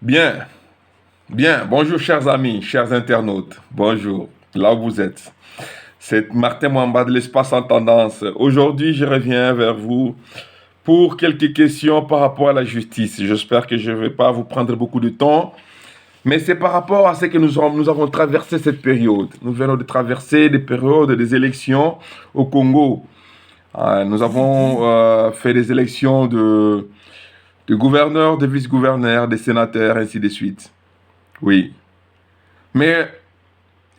Bien, bien. Bonjour chers amis, chers internautes. Bonjour, là où vous êtes. C'est Martin Mwamba de l'Espace en Tendance. Aujourd'hui, je reviens vers vous pour quelques questions par rapport à la justice. J'espère que je ne vais pas vous prendre beaucoup de temps, mais c'est par rapport à ce que nous avons traversé cette période. Nous venons de traverser des périodes des élections au Congo. Nous avons fait des élections de gouverneurs, de vice-gouverneurs, de sénateurs, ainsi de suite. Oui. Mais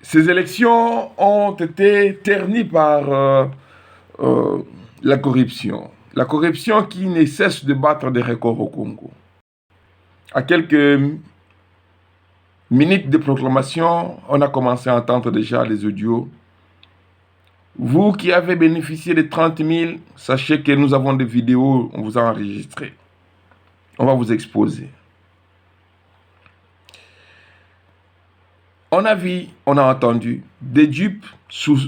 ces élections ont été ternies par euh, la corruption. La corruption qui ne cesse de battre des records au Congo. À quelques minutes de proclamation, on a commencé à entendre déjà les audios. Vous qui avez bénéficié des 30 000, sachez que nous avons des vidéos, on vous a enregistré. On va vous exposer. On a vu, on a entendu des dupes sous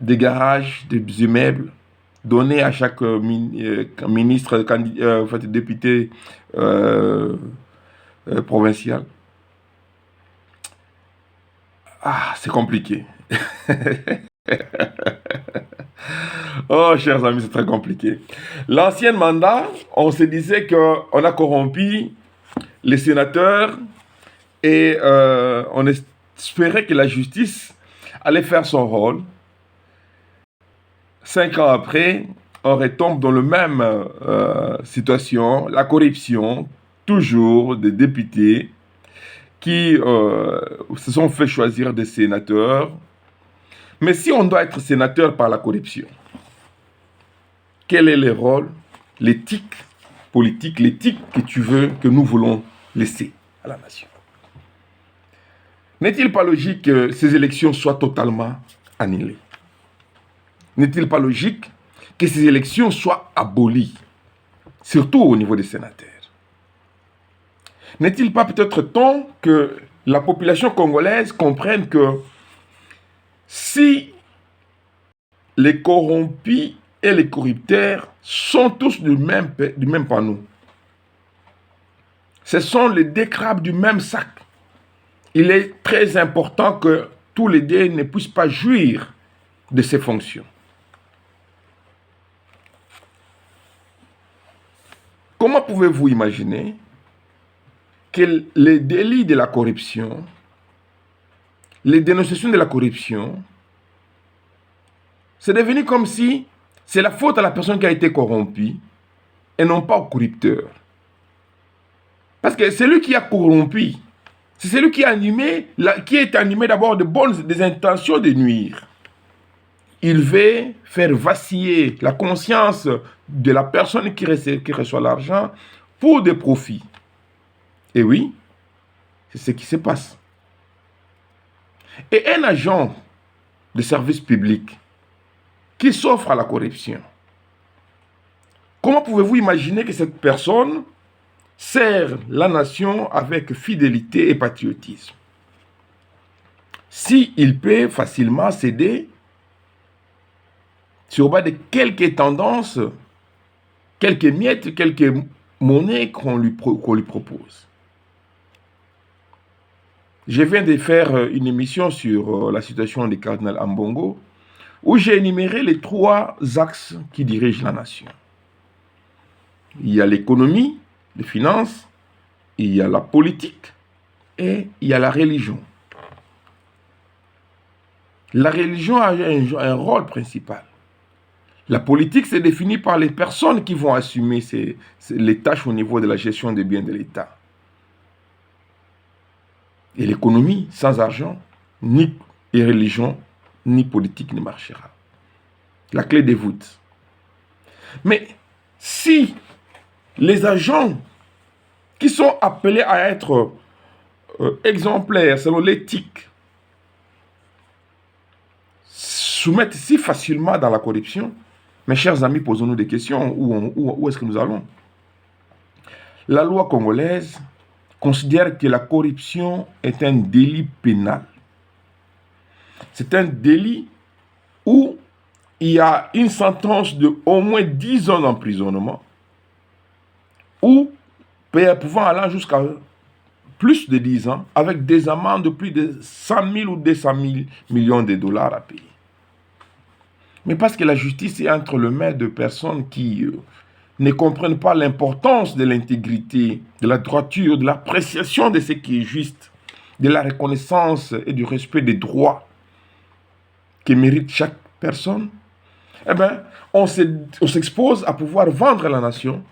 des garages, des immeubles, donnés à chaque ministre, député provincial. Ah, c'est compliqué. Oh, chers amis, c'est très compliqué. L'ancien mandat, on se disait qu'on a corrompu les sénateurs et on espérait que la justice allait faire son rôle. 5 ans après, on retombe dans la même situation, la corruption, toujours des députés qui se sont fait choisir des sénateurs. Mais si on doit être sénateur par la corruption, quel est le rôle, l'éthique politique, l'éthique que tu veux, que nous voulons laisser à la nation? N'est-il pas logique que ces élections soient totalement annulées? N'est-il pas logique que ces élections soient abolies, surtout au niveau des sénateurs? N'est-il pas peut-être temps que la population congolaise comprenne que si les corrompus et les corrupteurs sont tous du même panneau, ce sont les deux crabes du même sac, il est très important que tous les deux ne puissent pas jouir de ces fonctions. Comment pouvez-vous imaginer que les délits de la corruption, les dénonciations de la corruption, c'est devenu comme si c'est la faute à la personne qui a été corrompue et non pas au corrupteur. Parce que celui qui a corrompu, c'est celui qui est animé d'abord des intentions de nuire. Il veut faire vaciller la conscience de la personne qui reçoit l'argent pour des profits. Et oui, c'est ce qui se passe. Et un agent de service public qui s'offre à la corruption, comment pouvez-vous imaginer que cette personne sert la nation avec fidélité et patriotisme? S'il peut facilement céder sur base de quelques tendances, quelques miettes, quelques monnaies qu'on lui propose. Je viens de faire une émission sur la situation du cardinal Ambongo, où j'ai énuméré les 3 axes qui dirigent la nation. Il y a l'économie, les finances, il y a la politique et il y a la religion. La religion a un rôle principal. La politique, c'est défini par les personnes qui vont assumer les tâches au niveau de la gestion des biens de l'État. Et l'économie, sans argent, ni religion, ni politique ne marchera. La clé des voûtes. Mais si les agents qui sont appelés à être exemplaires selon l'éthique soumettent si facilement dans la corruption, mes chers amis, posons-nous des questions. Où est-ce que nous allons? La loi congolaise considère que la corruption est un délit pénal. C'est un délit où il y a une sentence de au moins 10 ans d'emprisonnement, ou pouvant aller jusqu'à plus de 10 ans, avec des amendes de plus de 100 000 ou 200 000 millions de dollars à payer. Mais parce que la justice est entre les mains de personnes qui ne comprennent pas l'importance de l'intégrité, de la droiture, de l'appréciation de ce qui est juste, de la reconnaissance et du respect des droits que mérite chaque personne, eh bien, on s'expose à pouvoir vendre la nation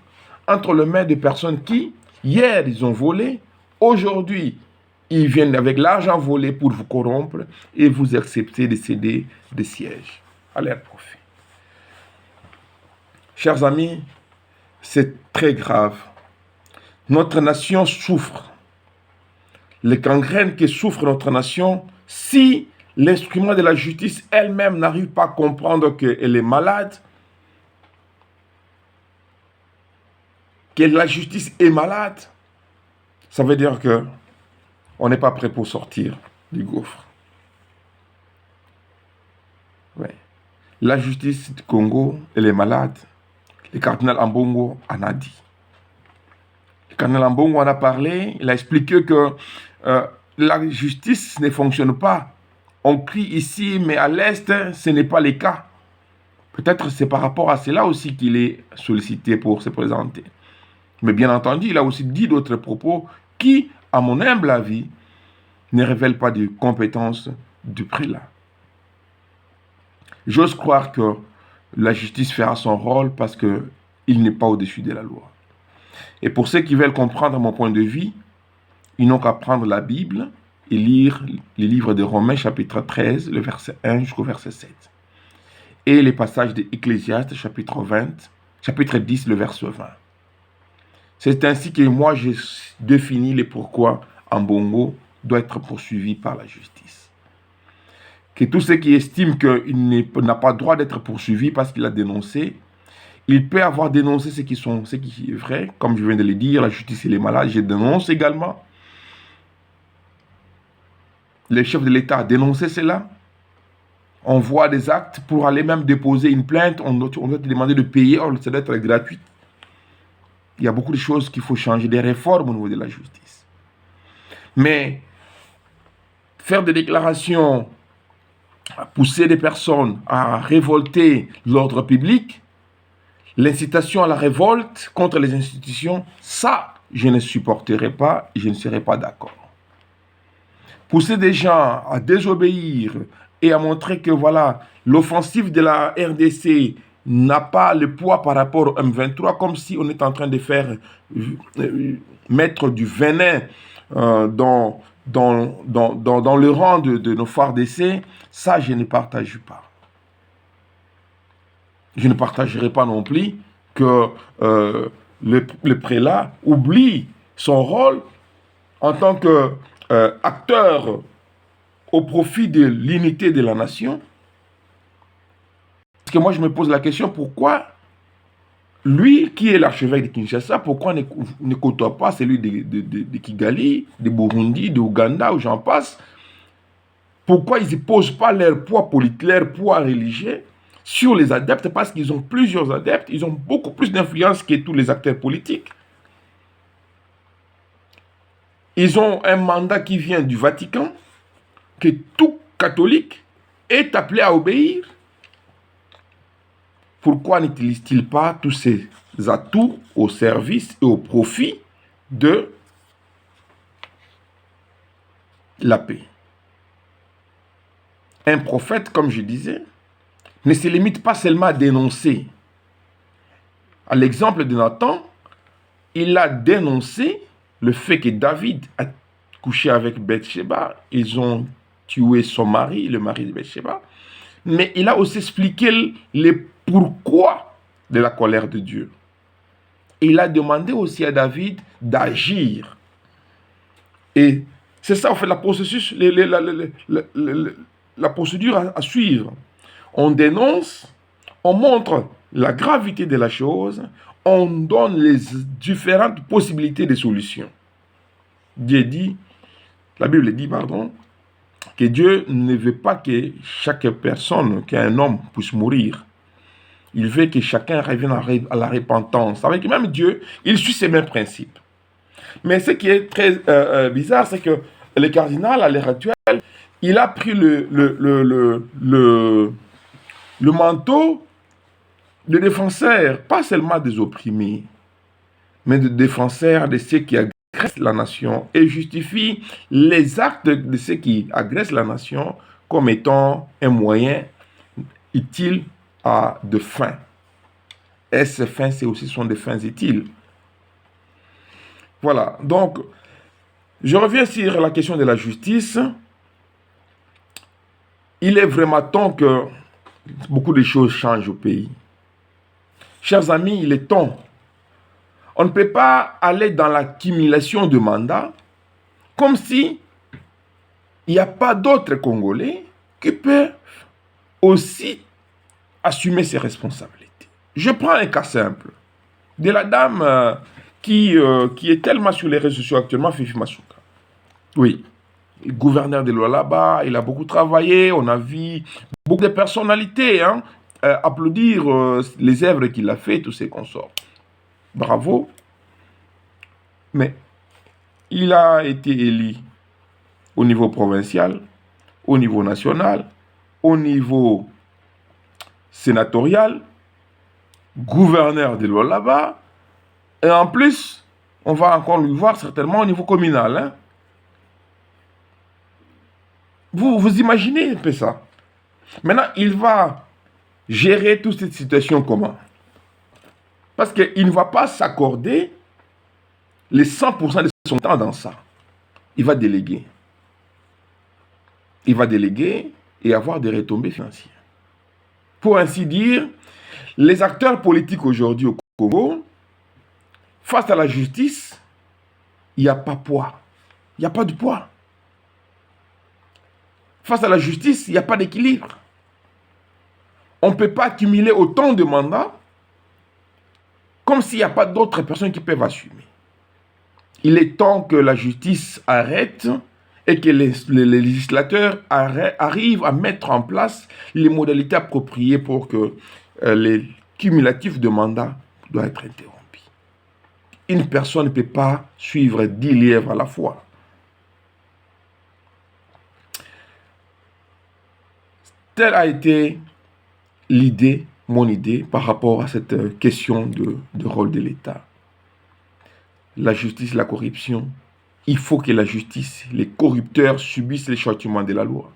entre les mains de personnes qui, hier, ils ont volé, aujourd'hui, ils viennent avec l'argent volé pour vous corrompre et vous acceptez de céder des sièges à leur profit. Chers amis, c'est très grave. Notre nation souffre. Les gangrènes que souffre notre nation, si l'instrument de la justice elle-même n'arrive pas à comprendre qu'elle est malade, que la justice est malade, ça veut dire que on n'est pas prêt pour sortir du gouffre. Ouais. La justice du Congo, elle est malade. Le cardinal Ambongo en a dit. Le cardinal Ambongo en a parlé, il a expliqué que la justice ne fonctionne pas. On crie ici, mais à l'Est, ce n'est pas le cas. Peut-être c'est par rapport à cela aussi qu'il est sollicité pour se présenter. Mais bien entendu, il a aussi dit d'autres propos qui, à mon humble avis, ne révèlent pas de compétences du prélat. J'ose croire que la justice fera son rôle parce qu'il n'est pas au-dessus de la loi. Et pour ceux qui veulent comprendre mon point de vue, ils n'ont qu'à prendre la Bible et lire les livres de Romains chapitre 13, le verset 1 jusqu'au verset 7. Et les passages de Ecclésiaste chapitre 10, le verset 20. C'est ainsi que moi j'ai défini le pourquoi Ambongo doit être poursuivi par la justice. Que tous ceux qui estiment qu'il n'a pas le droit d'être poursuivi parce qu'il a dénoncé, il peut avoir dénoncé ce qui est vrai, comme je viens de le dire, la justice et les malades, je dénonce également. Le chef de l'État a dénoncé cela. On voit des actes pour aller même déposer une plainte, on doit te demander de payer, ça doit être gratuit. Il y a beaucoup de choses qu'il faut changer, des réformes au niveau de la justice. Mais faire des déclarations, pousser des personnes à révolter l'ordre public, l'incitation à la révolte contre les institutions, ça, je ne supporterai pas et je ne serai pas d'accord. Pousser des gens à désobéir et à montrer que voilà, l'offensive de la RDC n'a pas le poids par rapport au M23, comme si on est en train de faire mettre du venin dans le rang de nos FARDC, ça je ne partage pas. Je ne partagerai pas non plus que le prélat oublie son rôle en tant qu'acteur au profit de l'unité de la nation. Parce que moi je me pose la question, pourquoi lui qui est l'archevêque de Kinshasa, pourquoi ne côtoie pas celui de Kigali, de Burundi, de Ouganda, où j'en passe? Pourquoi ils ne posent pas leur poids politique, leur poids religieux sur les adeptes? Parce qu'ils ont plusieurs adeptes, ils ont beaucoup plus d'influence que tous les acteurs politiques. Ils ont un mandat qui vient du Vatican, que tout catholique est appelé à obéir. Pourquoi n'utilisent-ils pas tous ces atouts au service et au profit de la paix? Un prophète, comme je disais, ne se limite pas seulement à dénoncer. À l'exemple de Nathan, il a dénoncé le fait que David a couché avec Bathsheba. Ils ont tué son mari, le mari de Bathsheba. Mais il a aussi expliqué les pourquoi de la colère de Dieu. Et il a demandé aussi à David d'agir. Et c'est ça, en fait, la procédure à suivre. On dénonce, on montre la gravité de la chose, on donne les différentes possibilités de solutions. Dieu dit, la Bible dit, pardon, que Dieu ne veut pas que chaque personne, qu'un homme puisse mourir. Il veut que chacun revienne à la repentance. Avec même Dieu, il suit ces mêmes principes. Mais ce qui est très bizarre, c'est que le cardinal, à l'heure actuelle, il a pris le manteau de défenseur, pas seulement des opprimés, mais de défenseur de ceux qui agressent la nation et justifie les actes de ceux qui agressent la nation comme étant un moyen utile à de fins. Et ces fins, c'est aussi sont des fins utiles. Voilà, donc, je reviens sur la question de la justice. Il est vraiment temps que beaucoup de choses changent au pays. Chers amis, il est temps. On ne peut pas aller dans l'accumulation de mandats comme si il n'y a pas d'autres Congolais qui peuvent aussi assumer ses responsabilités. Je prends un cas simple de la dame qui est tellement sur les réseaux sociaux actuellement, Fifi Masuka. Oui, gouverneur de Lualaba, il a beaucoup travaillé, on a vu beaucoup de personnalités applaudir les œuvres qu'il a fait, tous ses consorts. Bravo. Mais il a été élu au niveau provincial, au niveau national, au niveau sénatorial, gouverneur de Lualaba, et en plus, on va encore lui voir certainement au niveau communal. Hein. Vous imaginez un peu ça. Maintenant, il va gérer toute cette situation comment? Parce qu'il ne va pas s'accorder les 100% de son temps dans ça. Il va déléguer. Il va déléguer et avoir des retombées financières. Pour ainsi dire, les acteurs politiques aujourd'hui au Congo, face à la justice, il n'y a pas poids. Il n'y a pas de poids. Face à la justice, il n'y a pas d'équilibre. On ne peut pas accumuler autant de mandats comme s'il n'y a pas d'autres personnes qui peuvent assumer. Il est temps que la justice arrête et que les législateurs arrivent à mettre en place les modalités appropriées pour que les cumulatifs de mandats doivent être interrompus. Une personne ne peut pas suivre 10 lièvres à la fois. Telle a été l'idée, mon idée, par rapport à cette question de rôle de l'État. La justice, la corruption. Il faut que la justice, les corrupteurs subissent les châtiments de la loi.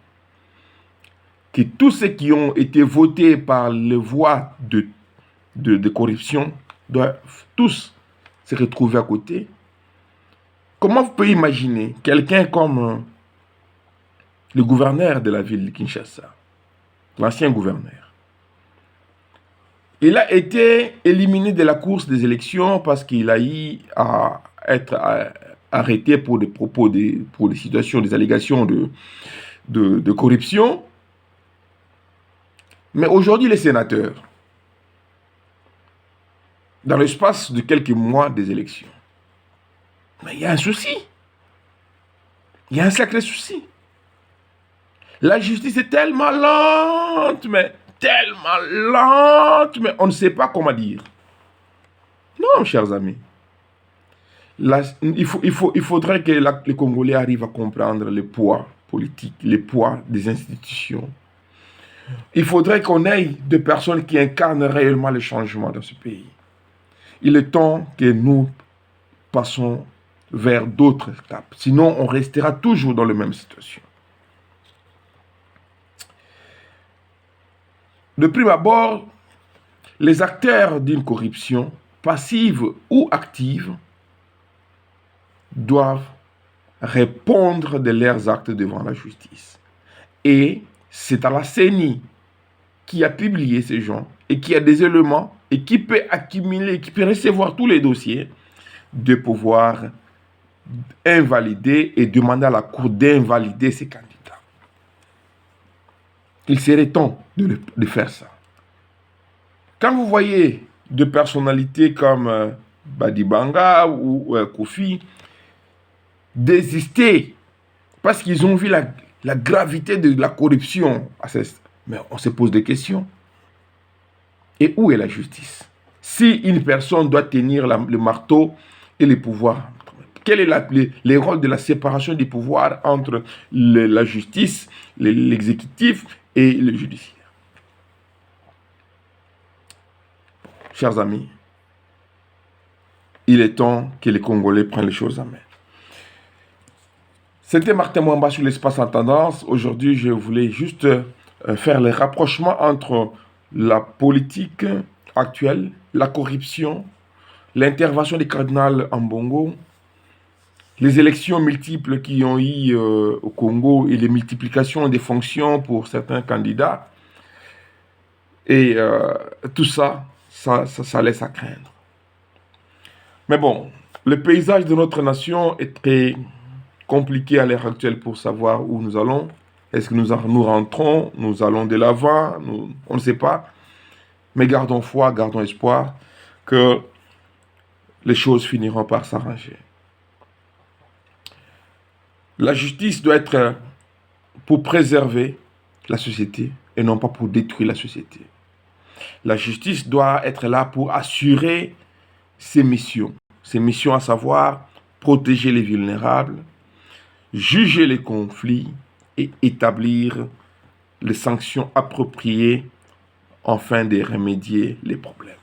Que tous ceux qui ont été votés par les voies de corruption doivent tous se retrouver à côté. Comment vous pouvez imaginer quelqu'un comme le gouverneur de la ville de Kinshasa, l'ancien gouverneur? Il a été éliminé de la course des élections parce qu'il a eu à être arrêté pour des propos, pour des situations, des allégations de corruption. Mais aujourd'hui, les sénateurs, dans l'espace de quelques mois des élections, mais il y a un souci. Il y a un sacré souci. La justice est tellement lente, mais on ne sait pas comment dire. Non, chers amis. Il faudrait que les Congolais arrivent à comprendre le poids politique, le poids des institutions. Il faudrait qu'on ait des personnes qui incarnent réellement le changement dans ce pays. Il est temps que nous passons vers d'autres étapes. Sinon, on restera toujours dans la même situation. De prime abord, les acteurs d'une corruption, passive ou active, doivent répondre de leurs actes devant la justice. Et c'est à la CENI qui a publié ces gens et qui a des éléments et qui peut accumuler, qui peut recevoir tous les dossiers, de pouvoir invalider et demander à la Cour d'invalider ces candidats. Il serait temps de faire ça. Quand vous voyez des personnalités comme Badibanga ou Kofi désister parce qu'ils ont vu la gravité de la corruption, mais on se pose des questions. Et où est la justice? Si une personne doit tenir le marteau et le pouvoir, Quel est les rôles de la séparation des pouvoirs entre la justice, l'exécutif et le judiciaire? Chers amis, il est temps que les Congolais prennent les choses en main. C'était Martin Mwamba sur l'espace en tendance. Aujourd'hui, je voulais juste faire les rapprochements entre la politique actuelle, la corruption, l'intervention des cardinals en Bongo, les élections multiples qui ont eu au Congo et les multiplications des fonctions pour certains candidats. Et tout ça, ça laisse à craindre. Mais bon, le paysage de notre nation est très compliqué à l'heure actuelle pour savoir où nous allons. Est-ce que nous rentrons, nous allons de l'avant, on ne sait pas. Mais gardons foi, gardons espoir que les choses finiront par s'arranger. La justice doit être pour préserver la société et non pas pour détruire la société. La justice doit être là pour assurer ses missions. Ses missions à savoir protéger les vulnérables, juger les conflits et établir les sanctions appropriées afin de remédier les problèmes.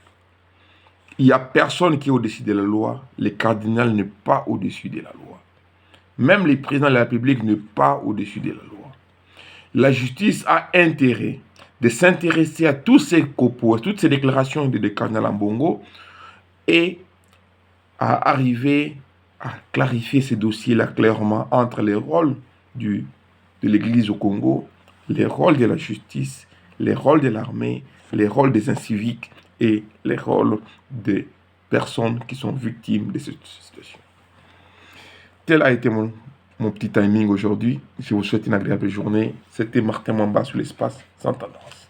Il n'y a personne qui est au-dessus de la loi. Le cardinal n'est pas au-dessus de la loi. Même le président de la République n'est pas au-dessus de la loi. La justice a intérêt de s'intéresser à tous ces propos, à toutes ces déclarations de cardinal Ambongo et à arriver à clarifier ces dossiers-là clairement entre les rôles de l'Église au Congo, les rôles de la justice, les rôles de l'armée, les rôles des inciviques et les rôles des personnes qui sont victimes de cette situation. Tel a été mon petit timing aujourd'hui. Je vous souhaite une agréable journée. C'était Martin Mwamba sur l'espace sans tendance.